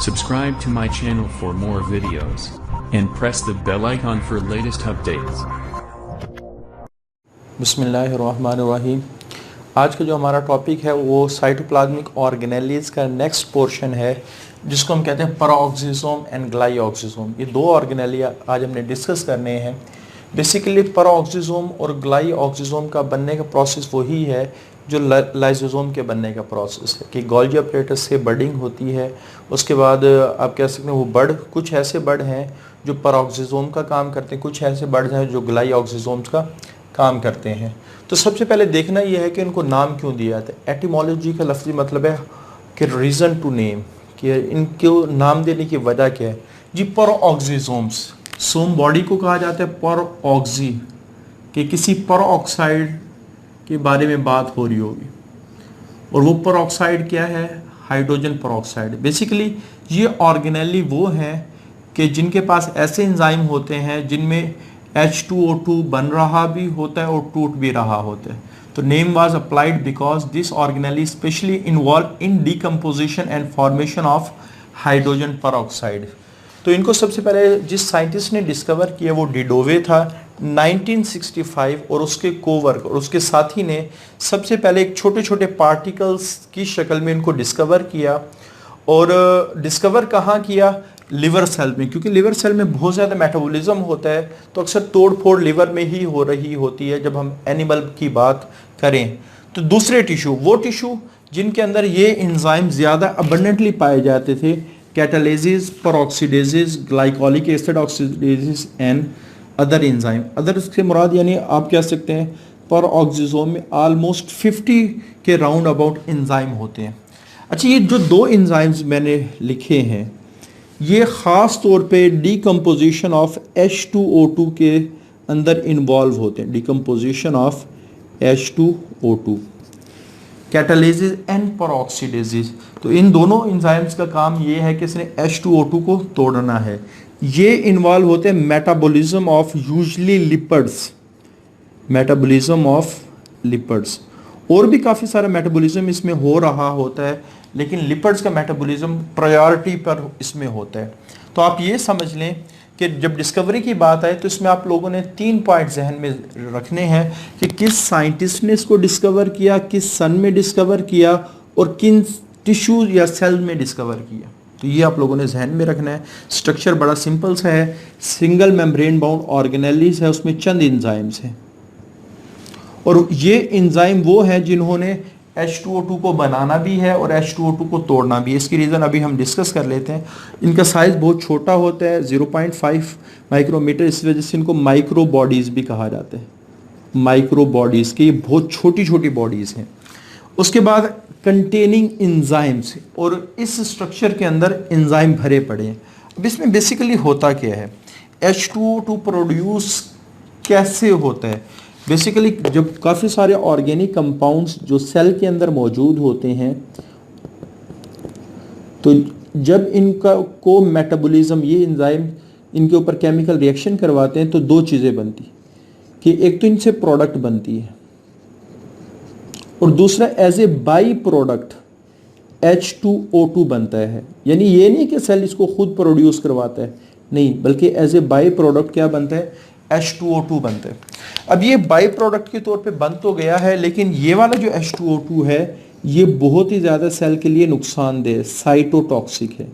Subscribe to my channel for more videos and press the bell icon for latest updates. बिस्मिल्लाहिर्रहमानिर्रहीम। आज का जो हमारा टॉपिक है वो साइटोप्लाज्मिक ऑर्गेनेलीज का नेक्स्ट पोर्शन है, जिसको हम कहते हैं पेरोक्सिसोम एंड ग्लाइऑक्सिसोम। ये दो ऑर्गेनेली आज हमने डिस्कस करने हैं। बेसिकली पेरोक्सिसोम और ग्लाइऑक्सिसोम का बनने का प्रोसेस वही है जो लाइसोसोम के बनने का प्रोसेस है कि गोल्गी अपरेटस से बडिंग होती है। उसके बाद आप कह सकते हैं वो बड, कुछ ऐसे बड हैं जो पेरोक्सिसोम का काम करते हैं, कुछ ऐसे बड हैं जो ग्लाइऑक्सिसोम्स का काम करते हैं। तो सबसे पहले देखना यह है कि इनको नाम क्यों दिया जाता है। एटिमोलॉजी का लफ्ज़ी मतलब है कि रीज़न टू नेम, कि इनको नाम देने की वजह क्या है। जी पेरोक्सिसोम्स, सोम बॉडी को कहा जाता है पेरोक्सी, कि किसी पेरोक्साइड के बारे में बात हो रही होगी, और वो पेरोक्साइड क्या है, हाइड्रोजन पेरोक्साइड। बेसिकली ये ऑर्गेनेली वो हैं कि जिनके पास ऐसे एंजाइम होते हैं जिनमें H2O2 बन रहा भी होता है और टूट भी रहा होता है। तो name was applied because this organelle specially involve in decomposition and formation of hydrogen peroxide. तो इनको सबसे पहले जिस साइंटिस्ट ने डिस्कवर किया वो डिडोवे था 1965, और उसके कोवर्क और उसके साथी ने सबसे पहले एक छोटे छोटे पार्टिकल्स की शक्ल में इनको डिस्कवर किया। और डिस्कवर कहाँ किया, लिवर सेल में, क्योंकि लिवर सेल में बहुत ज़्यादा मेटाबॉलिज्म होता है, तो अक्सर तोड़ फोड़ लिवर में ही हो रही होती है जब हम एनिमल की बात करें। तो दूसरे टिश्यू, वो टिश्यू जिनके अंदर ये एंजाइम ज़्यादा अबंडेंटली पाए जाते थे, catalases, peroxidases, glycolic acid oxidases and other enzyme. Other से मुराद यानी आप कह सकते हैं पेरोक्सिसोम में ऑलमोस्ट 50 के राउंड अबाउट एंजाइम होते हैं। अच्छा, ये जो दो एंजाइम्स मैंने लिखे हैं ये ख़ास तौर पे डिकम्पोजिशन ऑफ H2O2 के अंदर इन्वॉल्व होते हैं। Decomposition of H2O2, catalases and peroxidases. तो इन दोनों एंजाइम्स का काम ये है कि इसने H2O2 को तोड़ना है। ये इन्वॉल्व होते हैं metabolism of usually lipids, metabolism of lipids. और भी काफ़ी सारा मेटाबॉलिज्म इसमें हो रहा होता है, लेकिन लिपिड्स का मेटाबॉलिज्म प्रायोरिटी पर इसमें होता है। तो आप ये समझ लें कि जब डिस्कवरी की बात आए तो इसमें आप लोगों ने 3 पॉइंट जहन में रखने हैं कि किस साइंटिस्ट ने इसको डिस्कवर किया, किस सन में डिस्कवर किया, और किन टिश्यू या सेल में डिस्कवर किया। तो ये आप लोगों ने जहन में रखना है। स्ट्रक्चर बड़ा सिंपल सा है, सिंगल मेम्ब्रेन बाउंड ऑर्गेनेलीज है, उसमें चंद एंजाइम्स हैं, और ये एंजाइम वो हैं जिन्होंने H2O2 को बनाना भी है और H2O2 को तोड़ना भी है। इसकी रीज़न अभी हम डिस्कस कर लेते हैं। इनका साइज़ बहुत छोटा होता है, 0.5 माइक्रोमीटर, इस वजह से इनको माइक्रो बॉडीज़ भी कहा जाता है। माइक्रो बॉडीज़ की बहुत छोटी छोटी बॉडीज़ हैं। उसके बाद कंटेनिंग एंजाइम्स, और इस स्ट्रक्चर के अंदर एंजाइम भरे पड़े हैं। अब इसमें बेसिकली होता क्या है, H2O2 प्रोड्यूस कैसे होता है। बेसिकली जब काफ़ी सारे ऑर्गेनिक कंपाउंड्स जो सेल के अंदर मौजूद होते हैं, तो जब इनका को मेटाबॉलिज्म, ये एंजाइम इनके ऊपर केमिकल रिएक्शन करवाते हैं, तो दो चीज़ें बनती कि एक तो इनसे प्रोडक्ट बनती है, और दूसरा as a by product H2O2 बनता है। यानी ये नहीं कि सेल इसको खुद प्रोड्यूस करवाता है, नहीं, बल्कि एज ए बाई प्रोडक्ट क्या बनता है, H2O2 बनता है। अब ये बाई प्रोडक्ट के तौर पे बन तो गया है, लेकिन ये वाला जो H2O2 है ये बहुत ही ज़्यादा सेल के लिए नुकसानदेह, साइटोटॉक्सिक है।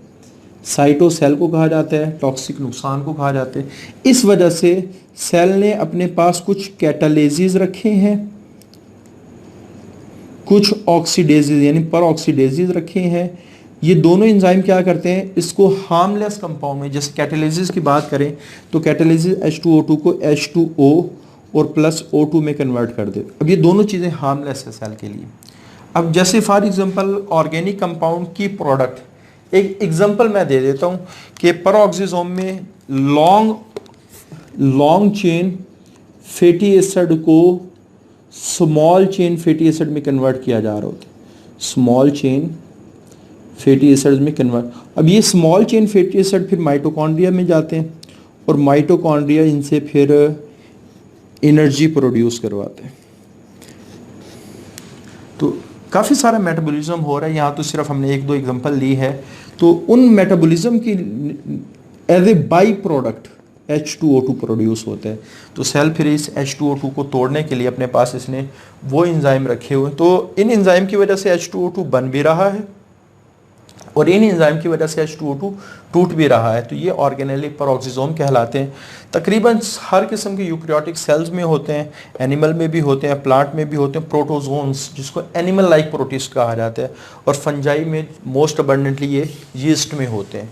साइटो सेल को कहा जाता है, टॉक्सिक नुकसान को कहा जाता है। इस वजह से सेल ने अपने पास कुछ कैटालिसिस रखे हैं, कुछ ऑक्सीडेसिस यानी पेरोक्सीडेसिस रखे हैं। ये दोनों एंजाइम क्या करते हैं, इसको हार्मलेस कंपाउंड में, जैसे कैटालिसिस की बात करें तो कैटालिसिस H2O2 को H2O और प्लस O2 में कन्वर्ट कर दे। अब ये दोनों चीज़ें हार्मलेस है सेल के लिए। अब जैसे फॉर एग्जांपल ऑर्गेनिक कंपाउंड की प्रोडक्ट, एक एग्जांपल मैं दे देता हूँ कि पेरोक्सिसोम में लॉन्ग चेन फैटी एसिड को स्मॉल चेन फैटी एसिड में कन्वर्ट किया जा रहा होता है, स्मॉल चेन फैटी एसिड में कन्वर्ट। अब ये स्मॉल चेन फैटी एसिड फिर माइटोकॉन्ड्रिया में जाते हैं, और माइटोकॉन्ड्रिया इनसे फिर एनर्जी प्रोड्यूस करवाते हैं। तो काफ़ी सारा मेटाबॉलिज्म हो रहा है, यहाँ तो सिर्फ हमने एक दो एग्जांपल ली है। तो उन मेटाबॉलिज्म की as a by product H2O2 produce होता है। तो सेल फिर इस H2O2 को तोड़ने के लिए अपने पास इसने वो एंजाइम रखे हुए हैं। तो इन एंजाइम की वजह से H2O2 बन भी रहा है और इन एंजाइम की वजह से H2O2 टूट भी रहा है। तो ये ऑर्गेनेली पेरोक्सिसोम कहलाते हैं। तकरीबन हर किस्म के यूकैरियोटिक सेल्स में होते हैं, एनिमल में भी होते हैं, प्लांट में भी होते हैं, प्रोटोजोन्स जिसको एनिमल लाइक प्रोटिस्ट कहा जाता है, और फंजाई में मोस्ट अबंडेंटली ये यीस्ट में होते हैं।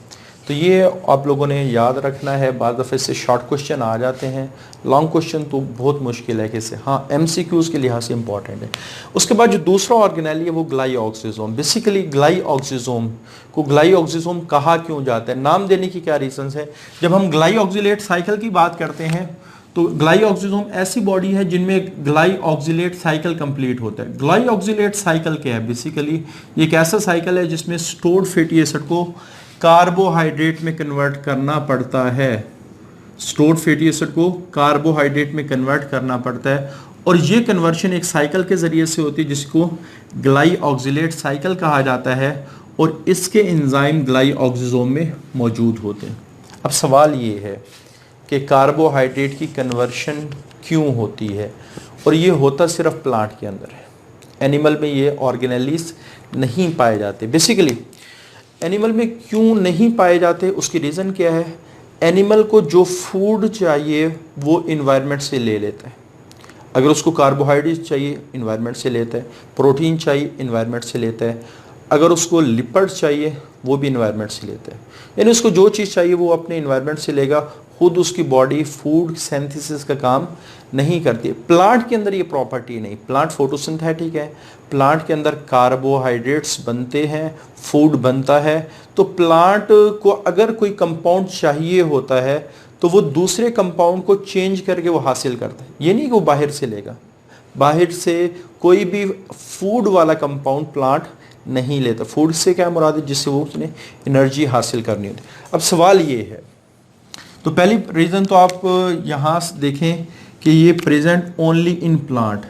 तो ये आप लोगों ने याद रखना है। बाद दफ़े से शॉर्ट क्वेश्चन आ जाते हैं, लॉन्ग क्वेश्चन तो बहुत मुश्किल है कैसे, हाँ MCQs के लिहाज से इंपॉर्टेंट है। उसके बाद जो दूसरा ऑर्गेनेली है वो ग्लाइऑक्सिसोम। बेसिकली ग्लाइऑक्सिसोम को ग्लाइऑक्सिसोम कहा क्यों जाता है, नाम देने की क्या रीजंस है। जब हम ग्लाइऑक्सिलेट साइकिल की बात करते हैं तो ग्लाइऑक्सिसोम ऐसी बॉडी है जिनमें ग्लाइऑक्सिलेट साइकिल कंप्लीट होता है। ग्लाइऑक्सिलेट साइकिल क्या है, बेसिकली ये एक ऐसा साइकिल है जिसमें स्टोर्ड फैटी एसिड को कार्बोहाइड्रेट में कन्वर्ट करना पड़ता है। स्टोर्ड फैटी एसिड को कार्बोहाइड्रेट में कन्वर्ट करना पड़ता है, और ये कन्वर्शन एक साइकिल के जरिए से होती है जिसको ग्लाइऑक्सिलेट साइकिल कहा जाता है, और इसके एंजाइम ग्लाइऑक्सिसोम में मौजूद होते हैं। अब सवाल ये है कि कार्बोहाइड्रेट की कन्वर्शन क्यों होती है, और ये होता सिर्फ प्लांट के अंदर है, एनिमल में ये ऑर्गेनेलीज नहीं पाए जाते। बेसिकली एनिमल में क्यों नहीं पाए जाते, उसकी रीज़न क्या है। एनिमल को जो फूड चाहिए वो इन्वायरमेंट से ले लेता है। अगर उसको कार्बोहाइड्रेट चाहिए इन्वायरमेंट से लेता है, प्रोटीन चाहिए इन्वायरमेंट से लेता है, अगर उसको लिपिड्स चाहिए वो भी इन्वायरमेंट से लेता है। यानी उसको जो चीज़ चाहिए वो अपने इन्वायरमेंट से लेगा, खुद उसकी बॉडी फूड सिंथेसिस का काम नहीं करती। प्लांट के अंदर ये प्रॉपर्टी नहीं, प्लांट फोटोसिंथेटिक है, प्लांट के अंदर कार्बोहाइड्रेट्स बनते हैं, फूड बनता है। तो प्लांट को अगर कोई कंपाउंड चाहिए होता है तो वो दूसरे कंपाउंड को चेंज करके वो हासिल करता है, ये नहीं कि वो बाहर से लेगा। बाहर से कोई भी फूड वाला कंपाउंड प्लांट नहीं लेता। फूड से क्या मुराद है, जिससे वो उसने एनर्जी हासिल करनी होती। अब सवाल ये है, तो पहली रीज़न तो आप यहाँ देखें कि ये प्रेजेंट ओनली इन प्लांट,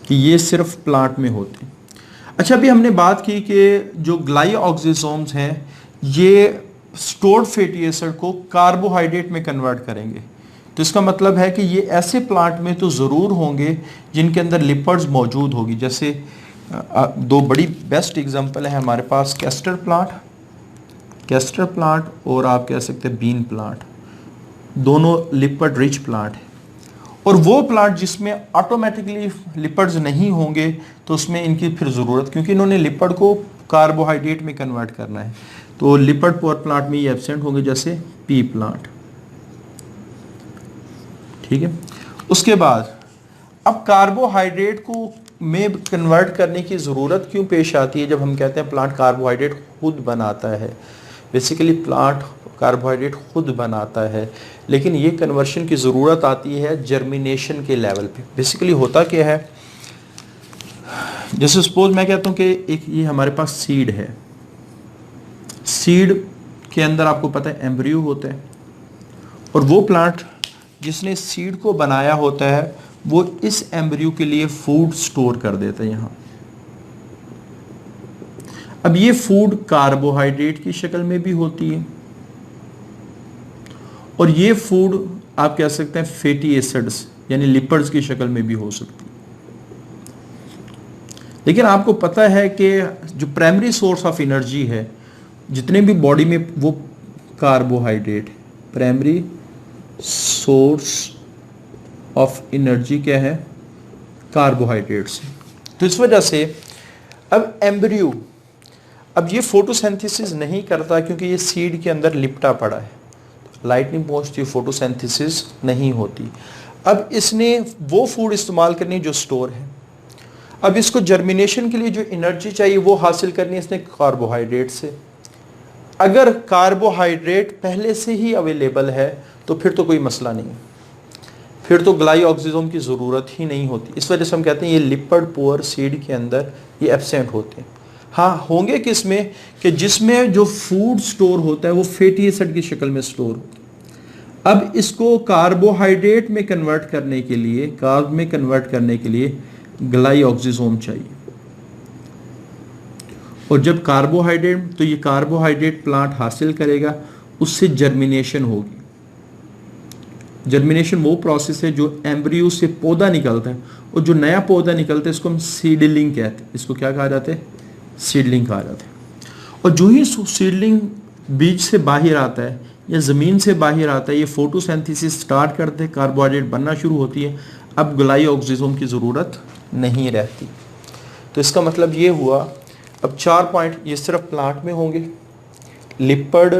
कि ये सिर्फ प्लांट में होते हैं। अच्छा, अभी हमने बात की कि जो ग्लाइऑक्सिसोम्स हैं ये स्टोर्ड फैटी एसिड को कार्बोहाइड्रेट में कन्वर्ट करेंगे। तो इसका मतलब है कि ये ऐसे प्लांट में तो ज़रूर होंगे जिनके अंदर लिपिड्स मौजूद होगी। जैसे दो बड़ी बेस्ट एग्जांपल है हमारे पास, कैस्टर प्लांट और आप कह सकते हैं बीन प्लांट, दोनों लिपिड रिच प्लांट है। और वो प्लांट जिसमें ऑटोमेटिकली लिपिड्स नहीं होंगे तो उसमें इनकी फिर ज़रूरत, क्योंकि इन्होंने लिपिड को कार्बोहाइड्रेट में कन्वर्ट करना है, तो लिपिड पुअर प्लांट में ये एब्सेंट होंगे, जैसे पी प्लांट। ठीक है। उसके बाद अब कार्बोहाइड्रेट को में कन्वर्ट करने की ज़रूरत क्यों पेश आती है, जब हम कहते हैं प्लांट कार्बोहाइड्रेट खुद बनाता है। बेसिकली प्लांट कार्बोहाइड्रेट खुद बनाता है, लेकिन ये कन्वर्शन की ज़रूरत आती है जर्मिनेशन के लेवल पे। बेसिकली होता क्या है, जैसे सपोज मैं कहता हूँ कि एक ये हमारे पास सीड है, सीड के अंदर आपको पता है एम्ब्रियो होता है, और वो प्लांट जिसने सीड को बनाया होता है वो इस एम्ब्रियो के लिए फूड स्टोर कर देता है यहाँ। अब ये फूड कार्बोहाइड्रेट की शक्ल में भी होती है, और ये फूड आप कह सकते हैं फैटी एसिड्स यानी लिपिड्स की शक्ल में भी हो सकती है। लेकिन आपको पता है कि जो प्राइमरी सोर्स ऑफ एनर्जी है जितने भी बॉडी में, वो carbohydrate. Primary source of energy क्या है, कार्बोहाइड्रेट्स। तो इस वजह से अब एम्ब्रियो, अब ये फोटोसिंथेसिस नहीं करता क्योंकि ये सीड के अंदर लिपटा पड़ा है, लाइट नहीं पहुंचती, फोटोसिंथेसिस नहीं होती। अब इसने वो फूड इस्तेमाल करनी जो स्टोर है। अब इसको जर्मिनेशन के लिए जो एनर्जी चाहिए वो हासिल करनी है इसने कार्बोहाइड्रेट से। अगर कार्बोहाइड्रेट पहले से ही अवेलेबल है तो फिर तो कोई मसला नहीं है, फिर तो ग्लाइऑक्सिसोम की ज़रूरत ही नहीं होती। इस वजह से हम कहते हैं ये लिपिड पुअर सीड के अंदर ये एब्सेंट होते हैं। हाँ, होंगे किस में, कि जिसमें जो फूड स्टोर होता है वो फैटी एसिड की शक्ल में स्टोर होता है। अब इसको कार्बोहाइड्रेट में कन्वर्ट करने के लिए, कार्ब में कन्वर्ट करने के लिए ग्लाइऑक्सिसोम चाहिए। और जब कार्बोहाइड्रेट, तो ये कार्बोहाइड्रेट प्लांट हासिल करेगा, उससे जर्मिनेशन होगी। जर्मिनेशन वो प्रोसेस है जो एम्ब्रियो से पौधा निकलता है, और जो नया पौधा निकलता है इसको हम सीडलिंग कहते हैं। इसको क्या कहा जाता है? सीडलिंग कहा जाता है। और जो ही सीडलिंग बीज से बाहर आता है या ज़मीन से बाहर आता है, ये फोटोसिंथेसिस स्टार्ट करते हैं, कार्बोहाइड्रेट बनना शुरू होती है। अब ग्लाइऑक्सिजोम की ज़रूरत नहीं रहती। तो इसका मतलब ये हुआ, अब 4 पॉइंट ये सिर्फ प्लांट में होंगे, लिपिड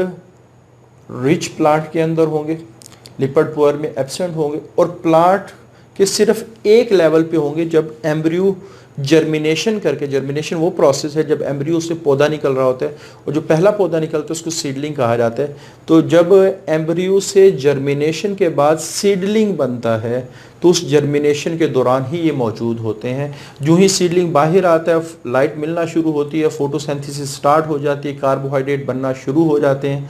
रिच प्लांट के अंदर होंगे, लिपिड पुअर में एब्सेंट होंगे, और प्लांट के सिर्फ एक लेवल पे होंगे जब एम्ब्रियो जर्मिनेशन करके, जर्मिनेशन वो प्रोसेस है जब एम्ब्रियो से पौधा निकल रहा होता है, और जो पहला पौधा निकलता है उसको सीडलिंग कहा जाता है। तो जब एम्ब्रियो से जर्मिनेशन के बाद सीडलिंग बनता है तो उस जर्मिनेशन के दौरान ही ये मौजूद होते हैं। जो ही सीडलिंग बाहर आता है, लाइट मिलना शुरू होती है, फोटोसिंथेसिस स्टार्ट हो जाती है, कार्बोहाइड्रेट बनना शुरू हो जाते हैं।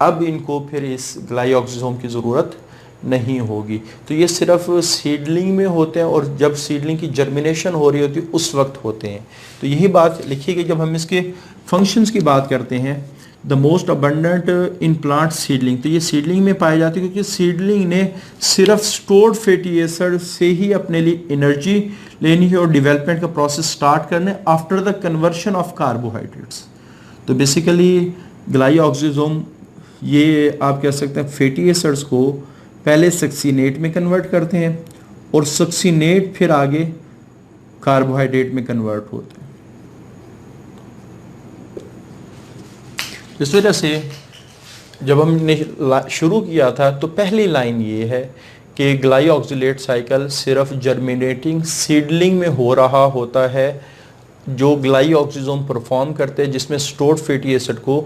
अब इनको फिर इस ग्लाइऑक्सिजोम की ज़रूरत नहीं होगी। तो ये सिर्फ सीडलिंग में होते हैं, और जब सीडलिंग की जर्मिनेशन हो रही होती है उस वक्त होते हैं। तो यही बात लिखी गई। जब हम इसके फंक्शंस की बात करते हैं, the most abundant in plant seedling, तो ये सीडलिंग में पाए जाते हैं, क्योंकि सीडलिंग ने सिर्फ स्टोर्ड फैटी एसिड से ही अपने लिए एनर्जी लेनी है और डेवलपमेंट का प्रोसेस स्टार्ट करना है after the conversion of carbohydrates. तो बेसिकली ग्लाइऑक्सिजोम, ये आप कह सकते हैं फैटी एसिड्स को पहले सक्सीनेट में कन्वर्ट करते हैं, और सक्सीनेट फिर आगे कार्बोहाइड्रेट में कन्वर्ट होते हैं। इस वजह से जब हमने शुरू किया था तो पहली लाइन ये है कि ग्लाइऑक्सिलेट साइकिल सिर्फ जर्मिनेटिंग सीडलिंग में हो रहा होता है, जो ग्लाइऑक्सिजोम परफॉर्म करते हैं, जिसमें स्टोर्ड फैटी एसिड को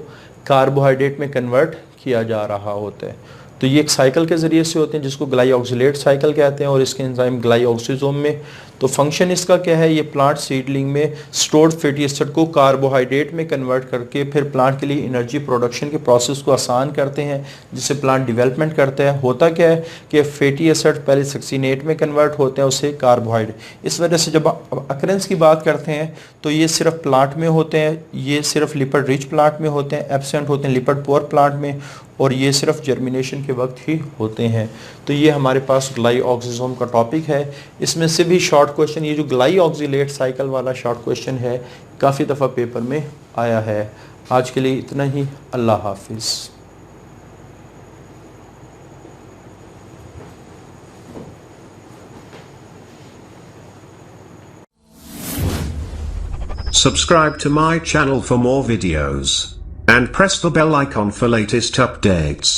कार्बोहाइड्रेट में कन्वर्ट किया जा रहा होता है। तो ये एक साइकिल के ज़रिए से होते हैं जिसको ग्लाइऑक्सिलेट साइकिल कहते हैं, और इसके एंजाइम ग्लाइऑक्सिजोम में। तो फंक्शन इसका क्या है? ये प्लांट सीडलिंग में स्टोर्ड फैटी एसिड को कार्बोहाइड्रेट में कन्वर्ट करके फिर प्लांट के लिए एनर्जी प्रोडक्शन के प्रोसेस को आसान करते हैं, जिससे प्लांट डेवलपमेंट करता है। होता क्या है कि फैटी एसिड पहले सक्सीनेट में कन्वर्ट होते हैं, उससे कार्बोहाइड्रेट। इस वजह से जब अकरेंस की बात करते हैं तो ये सिर्फ प्लांट में होते हैं, ये सिर्फ लिपिड रिच प्लांट में होते हैं, एब्सेंट होते हैं लिपिड पुअर प्लांट में, और ये सिर्फ जर्मिनेशन के वक्त ही होते हैं। तो ये हमारे पास ग्लाइऑक्सिजोम का टॉपिक है। इसमें से भी शॉर्ट क्वेश्चन, ये जो ग्लाइऑक्सिलेट साइकिल वाला शॉर्ट क्वेश्चन है, काफ़ी दफ़ा पेपर में आया है। आज के लिए इतना ही। अल्लाह हाफिज़। Subscribe to my channel for more videos, and press the bell icon for latest updates.